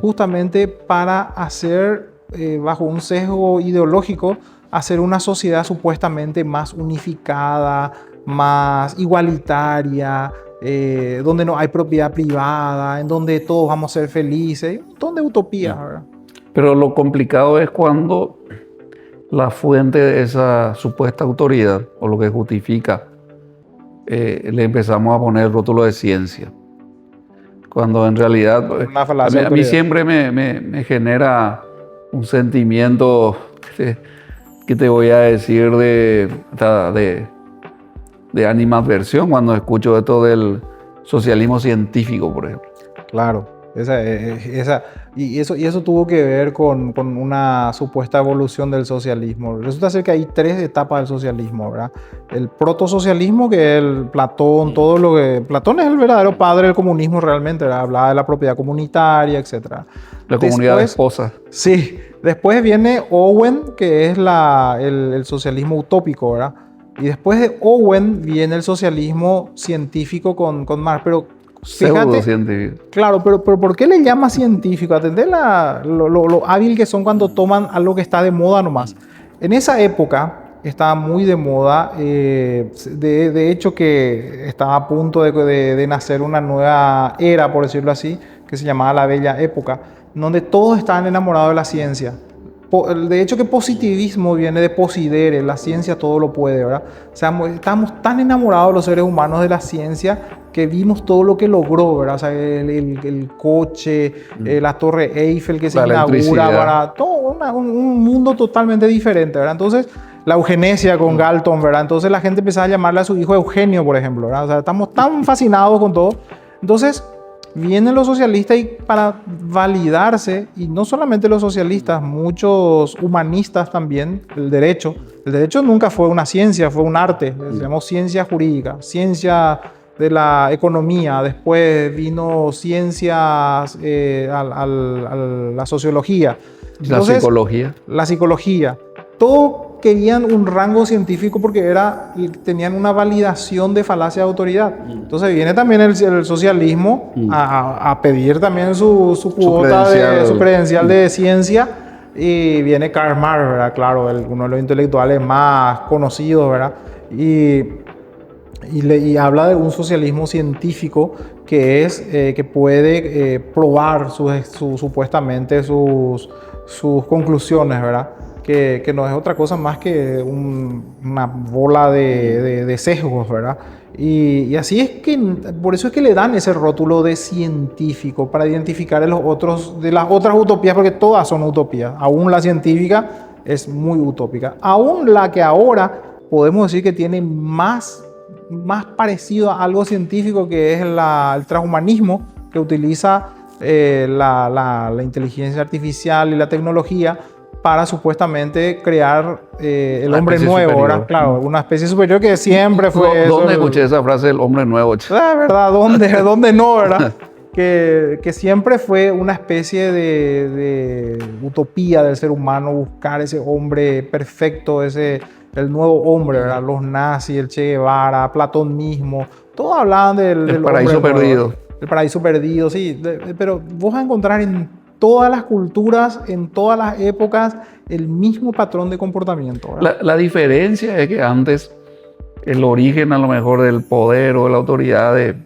justamente para hacer, bajo un sesgo ideológico, hacer una sociedad supuestamente más unificada, más igualitaria, donde no hay propiedad privada, en donde todos vamos a ser felices, un montón de utopías, ¿verdad? Pero lo complicado es cuando la fuente de esa supuesta autoridad, o lo que justifica, le empezamos a poner el rótulo de ciencia. Cuando en realidad Una falacia de a mí autoridad. siempre me genera un sentimiento que te voy a decir de animadversión cuando escucho esto del socialismo científico, por ejemplo. Claro, y eso tuvo que ver con una supuesta evolución del socialismo. Resulta ser que hay 3 etapas del socialismo, ¿verdad? El protosocialismo, que es el Platón, todo lo que... Platón es el verdadero padre del comunismo realmente, ¿verdad? Hablaba de la propiedad comunitaria, etc. La comunidad de esposas. Sí, después viene Owen, que es el socialismo utópico, ¿verdad? Y después de Owen viene el socialismo científico con Marx, pero fíjate, Pseudocientífico. claro, pero ¿por qué le llama científico? Atendé lo hábil que son cuando toman algo que está de moda nomás. En esa época estaba muy de moda, de hecho que estaba a punto de nacer una nueva era, por decirlo así, que se llamaba la Bella Época, donde todos estaban enamorados de la ciencia. De hecho que positivismo viene de posidere, la ciencia todo lo puede, ¿verdad? O sea, estábamos tan enamorados los seres humanos de la ciencia que vimos todo lo que logró, ¿verdad? O sea, el coche, la Torre Eiffel que se La inaugura, electricidad. ¿verdad? Todo un mundo totalmente diferente, ¿verdad? Entonces, la eugenesia con Galton, ¿verdad? Entonces la gente empezaba a llamarle a su hijo Eugenio, por ejemplo, ¿verdad? O sea, estamos tan fascinados con todo. Entonces, vienen los socialistas y para validarse, y no solamente los socialistas, muchos humanistas también, el derecho nunca fue una ciencia, fue un arte, se llamó ciencia jurídica, ciencia de la economía, después vino ciencias, la sociología. La Entonces, psicología. la psicología, todo querían un rango científico porque tenían una validación de falacia de autoridad. Entonces viene también el socialismo a pedir también su cuota, su credencial de ciencia, y viene Karl Marx, ¿verdad? Claro, uno de los intelectuales más conocidos, ¿verdad? Y habla de un socialismo científico que es que puede probar supuestamente sus conclusiones, ¿verdad? Que no es otra cosa más que una bola de sesgos, ¿verdad? Y así es que, por eso es que le dan ese rótulo de científico, para identificar de las otras utopías, porque todas son utopías. Aún la científica es muy utópica. Aún la que ahora podemos decir que tiene más parecido a algo científico, que es el transhumanismo, que utiliza la inteligencia artificial y la tecnología para supuestamente crear el hombre nuevo, ¿verdad? Claro, una especie superior que siempre fue... ¿Dónde escuché esa frase del hombre nuevo? La verdad, ¿dónde no, verdad? Que siempre fue una especie de utopía del ser humano, buscar ese hombre perfecto, el nuevo hombre, ¿verdad? Los nazis, el Che Guevara, Platón mismo, todos hablaban del paraíso hombre perdido. nuevo. El paraíso perdido, sí, pero vos vas a encontrar en todas las culturas, en todas las épocas, el mismo patrón de comportamiento, ¿verdad? La diferencia es que antes el origen a lo mejor del poder o de la autoridad de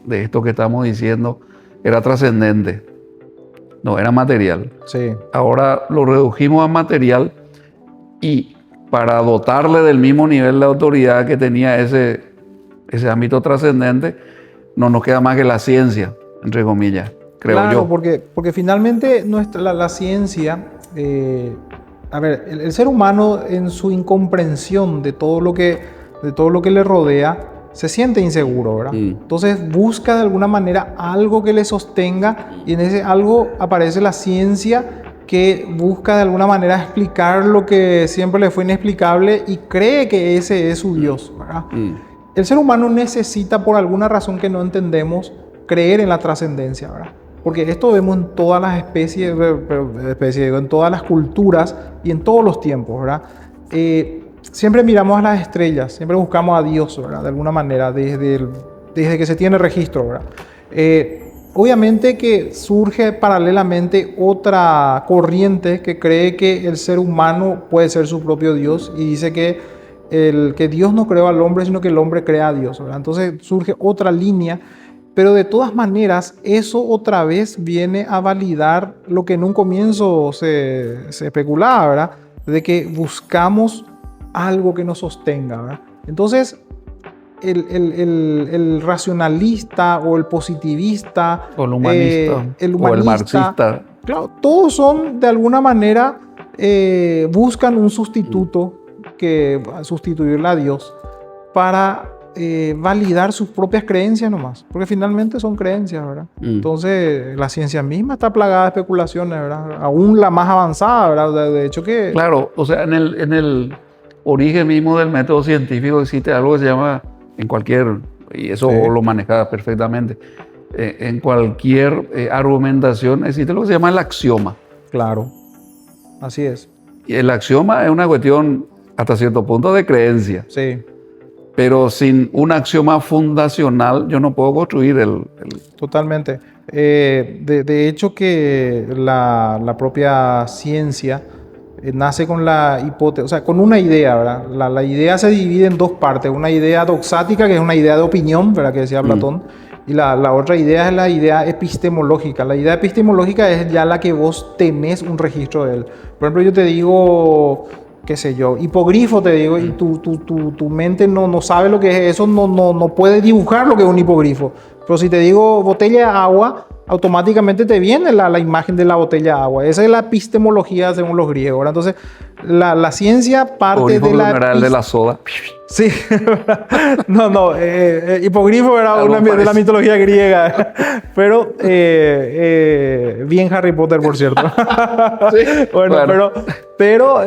esto que estamos diciendo era trascendente, no era material. Sí. Ahora lo redujimos a material, y para dotarle del mismo nivel de autoridad que tenía ese ámbito trascendente, no nos queda más que la ciencia, entre comillas, creo claro, yo. Porque finalmente la ciencia, el ser humano en su incomprensión de todo lo que le rodea, se siente inseguro, ¿verdad? Entonces busca de alguna manera algo que le sostenga, y en ese algo aparece la ciencia, que busca de alguna manera explicar lo que siempre le fue inexplicable y cree que ese es su Dios, ¿verdad? El ser humano necesita, por alguna razón que no entendemos, creer en la trascendencia, ¿verdad? Porque esto vemos en todas las especies, en todas las culturas y en todos los tiempos, ¿verdad? Siempre miramos a las estrellas, siempre buscamos a Dios, ¿verdad? De alguna manera, desde que se tiene registro, ¿verdad? Obviamente que surge paralelamente otra corriente que cree que el ser humano puede ser su propio Dios, y dice que el que Dios no creó al hombre, sino que el hombre crea a Dios, ¿verdad? Entonces surge otra línea, pero de todas maneras eso otra vez viene a validar lo que en un comienzo se especulaba, ¿verdad? De que buscamos algo que nos sostenga, ¿verdad? Entonces el racionalista o el positivista O el humanista, el o el humanista, marxista. claro, todos son de alguna manera buscan un sustituto que sustituirle a Dios para validar sus propias creencias nomás, porque finalmente son creencias, ¿verdad? Entonces la ciencia misma está plagada de especulaciones, ¿verdad? Aún la más avanzada, ¿verdad? De hecho que... Claro, o sea, en el origen mismo del método científico existe algo que se llama, en cualquier, y eso Sí. vos lo manejás perfectamente, en cualquier argumentación existe lo que se llama el axioma. Claro, así es, Y el axioma es una cuestión hasta cierto punto de creencia, sí. pero sin un axioma fundacional yo no puedo construir Totalmente. De hecho que la propia ciencia nace con la hipótesis, o sea, con una idea, ¿verdad? La idea se divide en dos partes. Una idea doxática, que es una idea de opinión, ¿verdad? Que decía Platón. Y la otra idea es la idea epistemológica. La idea epistemológica es ya la que vos tenés un registro de él. Por ejemplo, yo te digo, qué sé yo, hipogrifo te digo, y tu mente no sabe lo que es eso, no puede dibujar lo que es un hipogrifo. Pero si te digo botella de agua, automáticamente te viene la imagen de la botella de agua. Esa es la epistemología según los griegos, ¿verdad? Entonces, la ciencia parte de la... el de la soda. Sí, no, hipogrifo era Algo una de la parecido. mitología griega, pero bien Harry Potter, por cierto. Bueno, Bueno. pero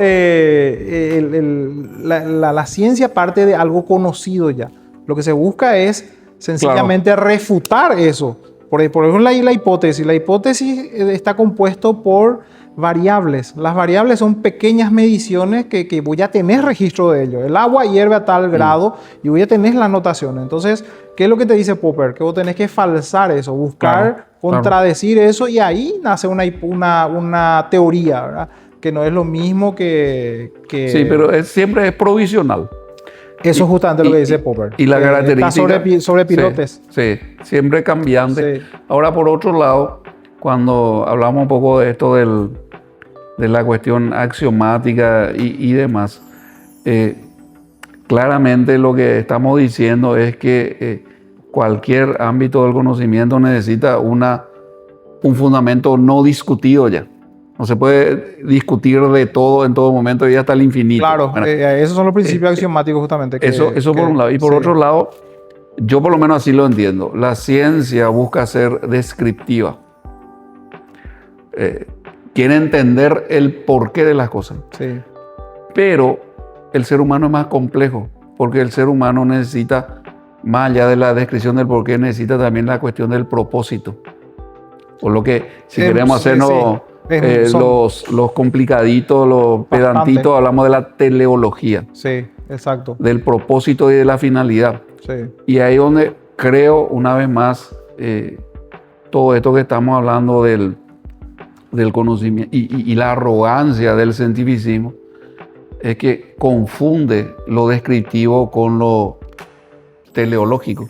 la ciencia parte de algo conocido ya. Lo que se busca es sencillamente refutar eso. Por ejemplo, la hipótesis. La hipótesis está compuesto por variables. Las variables son pequeñas mediciones que voy a tener registro de ello. El agua hierve a tal grado y voy a tener las notaciones. Entonces, ¿qué es lo que te dice Popper? Que vos tenés que falsar eso, buscar contradecir eso, y ahí nace una teoría, ¿verdad? Que no es lo mismo que... Sí, pero siempre es provisional. Eso es justamente lo que dice Popper. Y la característica... Está sobre pilotes. Sí, siempre cambiante. Sí. Ahora, por otro lado, cuando hablamos un poco de esto de la cuestión axiomática y demás, claramente lo que estamos diciendo es que cualquier ámbito del conocimiento necesita un fundamento no discutido ya. No se puede discutir de todo en todo momento y hasta el infinito. Claro, esos son los principios axiomáticos justamente. Eso por un lado. Y por otro lado, yo por lo menos así lo entiendo. La ciencia busca ser descriptiva. Quiere entender el porqué de las cosas. Sí. Pero el ser humano es más complejo, porque el ser humano necesita, más allá de la descripción del porqué, necesita también la cuestión del propósito. Por lo que, si queremos hacernos los complicaditos, los pedantitos, hablamos de la teleología. Sí, exacto. Del propósito y de la finalidad. Sí. Y ahí donde creo, una vez más, todo esto que estamos hablando del conocimiento y la arrogancia del cientificismo, es que confunde lo descriptivo con lo teleológico.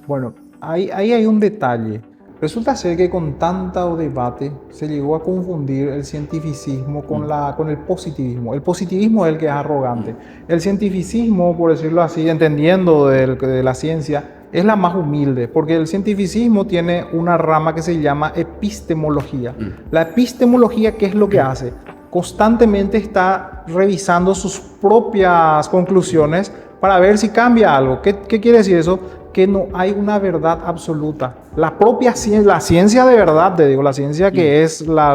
Bueno, ahí hay un detalle. Resulta ser que con tanto debate se llegó a confundir el cientificismo con el positivismo. El positivismo es el que es arrogante. El cientificismo, por decirlo así, entendiendo de la ciencia, es la más humilde, porque el cientificismo tiene una rama que se llama epistemología. La epistemología, ¿qué es lo que hace? Constantemente está revisando sus propias conclusiones para ver si cambia algo. ¿Qué quiere decir eso? Que no hay una verdad absoluta. La propia ciencia, la ciencia de verdad, te digo, la ciencia que es la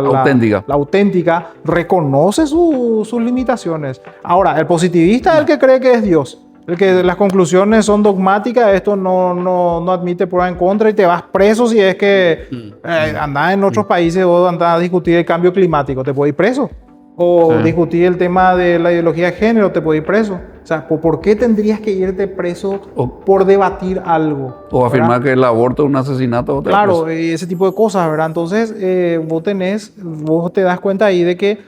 auténtica, reconoce sus limitaciones. Ahora, el positivista es el que cree que es Dios. El que las conclusiones son dogmáticas, esto no admite prueba en contra y te vas preso si es que andás en otros países o andás a discutir el cambio climático, te puedes ir preso. O discutir el tema de la ideología de género, te puedes ir preso. O sea, ¿por qué tendrías que irte preso por debatir algo? O afirmar que el aborto es un asesinato. Claro, ese tipo de cosas, ¿verdad? Entonces, vos te das cuenta ahí de que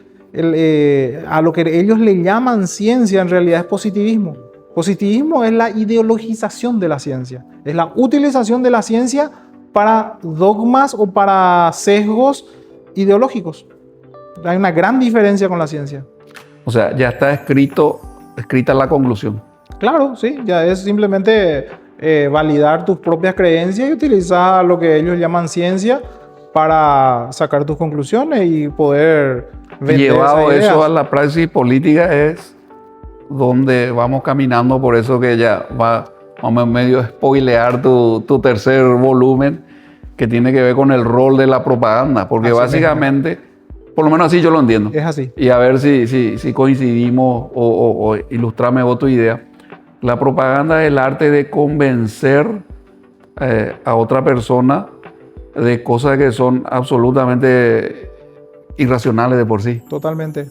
a lo que ellos le llaman ciencia, en realidad es positivismo. Positivismo es la ideologización de la ciencia, es la utilización de la ciencia para dogmas o para sesgos ideológicos. Hay una gran diferencia con la ciencia. O sea, ya está escrita la conclusión. Claro, sí, ya es simplemente validar tus propias creencias y utilizar lo que ellos llaman ciencia para sacar tus conclusiones y poder vender Llevado esas ideas. eso a la praxis política es donde vamos caminando, por eso que ya vamos a medio spoilear tu tercer volumen, que tiene que ver con el rol de la propaganda, porque Así básicamente, por lo menos así yo lo entiendo. Es así. Y a ver si coincidimos o ilustrame vos tu idea. La propaganda es el arte de convencer a otra persona de cosas que son absolutamente irracionales de por sí. Totalmente.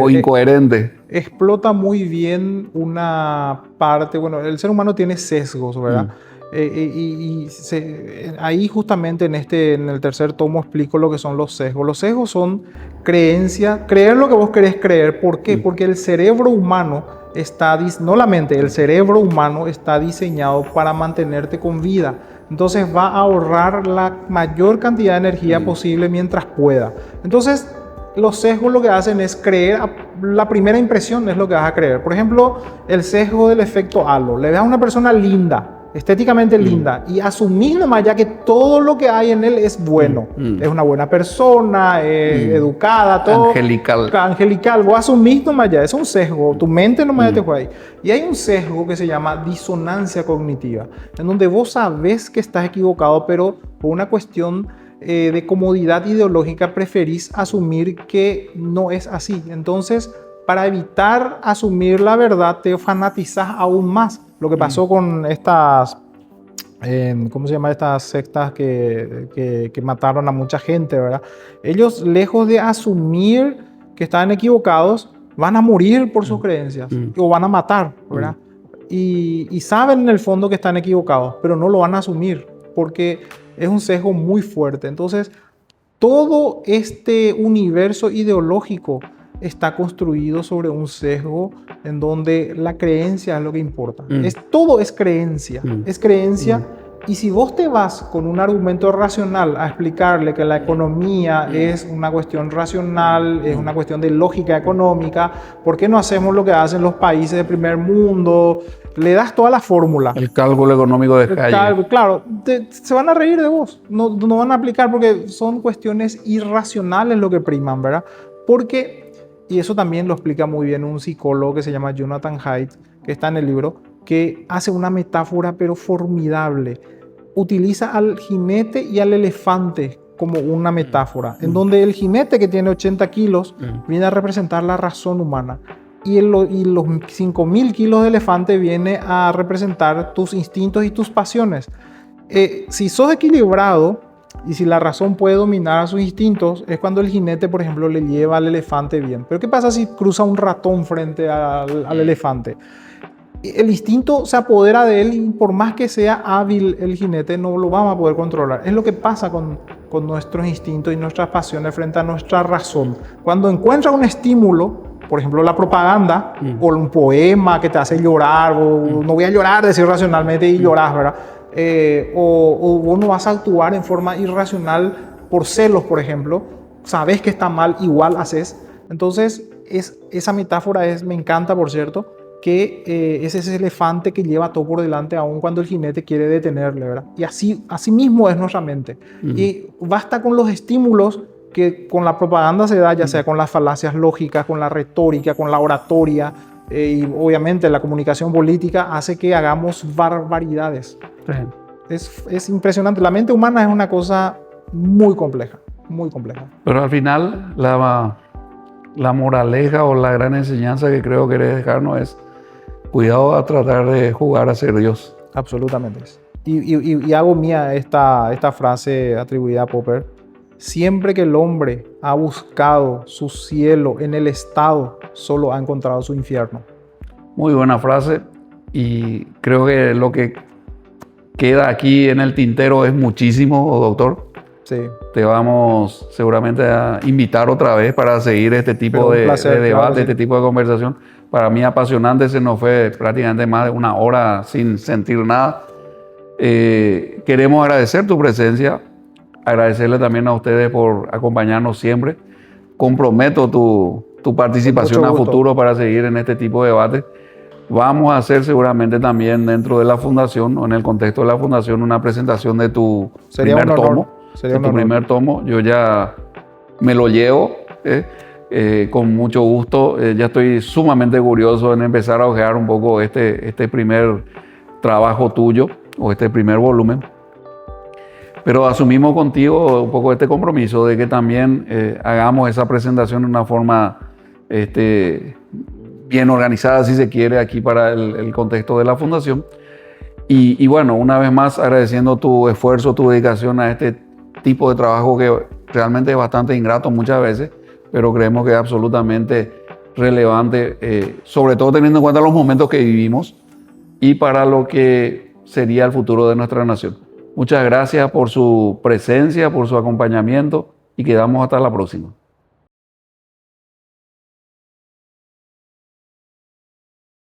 O incoherentes. Explota muy bien una parte, bueno, el ser humano tiene sesgos, ¿verdad? Ahí justamente en el tercer tomo explico lo que son los sesgos. Los sesgos son creencias, creer lo que vos querés creer. ¿Por qué? Porque el cerebro humano no la mente, el cerebro humano está diseñado para mantenerte con vida. Entonces va a ahorrar la mayor cantidad de energía posible mientras pueda. Entonces los sesgos lo que hacen es creer, la primera impresión es lo que vas a creer. Por ejemplo, el sesgo del efecto halo. Le ves a una persona linda, estéticamente linda, y asumís nomás ya que todo lo que hay en él es bueno. Es una buena persona, educada, todo. Angelical. Angelical. Vos asumís nomás ya, es un sesgo. Tu mente nomás ya te juega ahí. Y hay un sesgo que se llama disonancia cognitiva, en donde vos sabés que estás equivocado, pero por una cuestión de comodidad ideológica preferís asumir que no es así. Entonces, para evitar asumir la verdad, te fanatizás aún más. Lo que pasó con estas, ¿cómo se llama? Estas sectas que mataron a mucha gente, ¿verdad? Ellos, lejos de asumir que estaban equivocados, van a morir por sus creencias o van a matar, ¿verdad? Y saben en el fondo que están equivocados, pero no lo van a asumir porque es un sesgo muy fuerte. Entonces, todo este universo ideológico está construido sobre un sesgo en donde la creencia es lo que importa. Todo es creencia, es creencia. Y si vos te vas con un argumento racional a explicarle que la economía es una cuestión racional, es una cuestión de lógica económica, ¿por qué no hacemos lo que hacen los países del primer mundo? Le das toda la fórmula. El cálculo económico de calle. Claro, se van a reír de vos. No van a aplicar porque son cuestiones irracionales lo que priman, ¿verdad? Porque, y eso también lo explica muy bien un psicólogo que se llama Jonathan Haidt, que está en el libro, que hace una metáfora pero formidable. Utiliza al jinete y al elefante como una metáfora, en donde el jinete, que tiene 80 kilos, viene a representar la razón humana. Y los 5.000 kilos de elefante viene a representar tus instintos y tus pasiones. Si sos equilibrado y si la razón puede dominar a sus instintos, es cuando el jinete, por ejemplo, le lleva al elefante bien. Pero ¿qué pasa si cruza un ratón frente al elefante? El instinto se apodera de él y por más que sea hábil el jinete, no lo vamos a poder controlar. Es lo que pasa con nuestros instintos y nuestras pasiones frente a nuestra razón. Cuando encuentra un estímulo, por ejemplo, la propaganda o un poema que te hace llorar, o no voy a llorar, decir racionalmente y llorás, ¿verdad? O vos no vas a actuar en forma irracional por celos, por ejemplo. Sabes que está mal, igual haces. Entonces, esa metáfora me encanta, por cierto, que es ese elefante que lleva todo por delante aun cuando el jinete quiere detenerle, ¿verdad? Y así mismo es nuestra mente. Y basta con los estímulos que con la propaganda se da, ya sea con las falacias lógicas, con la retórica, con la oratoria, y obviamente la comunicación política hace que hagamos barbaridades. Es impresionante. La mente humana es una cosa muy compleja, muy compleja. Pero al final, la moraleja o la gran enseñanza que creo que querés dejarnos es cuidado a tratar de jugar a ser Dios. Absolutamente. Y hago mía esta frase atribuida a Popper. Siempre que el hombre ha buscado su cielo en el Estado, solo ha encontrado su infierno. Muy buena frase, y creo que lo que queda aquí en el tintero es muchísimo, doctor. Sí. Te vamos seguramente a invitar otra vez para seguir este tipo Pero un de placer, debate, claro que sí. este tipo de conversación. Para mí apasionante, se nos fue prácticamente más de una hora sin sentir nada. Queremos agradecer tu presencia, agradecerle también a ustedes por acompañarnos siempre. Comprometo tu participación Con a mucho gusto. futuro para seguir en este tipo de debates. Vamos a hacer seguramente también dentro de la fundación o en el contexto de la fundación una presentación de tu Sería primer un honor. tomo. Sería De un tu honor. primer tomo. Yo ya me lo llevo con mucho gusto. Ya estoy sumamente curioso en empezar a hojear un poco este primer trabajo tuyo o este primer volumen. Pero asumimos contigo un poco este compromiso de que también hagamos esa presentación de una forma bien organizada, si se quiere, aquí para el contexto de la fundación. Y bueno, una vez más agradeciendo tu esfuerzo, tu dedicación a este tipo de trabajo que realmente es bastante ingrato muchas veces, pero creemos que es absolutamente relevante, sobre todo teniendo en cuenta los momentos que vivimos y para lo que sería el futuro de nuestra nación. Muchas gracias por su presencia, por su acompañamiento y quedamos hasta la próxima.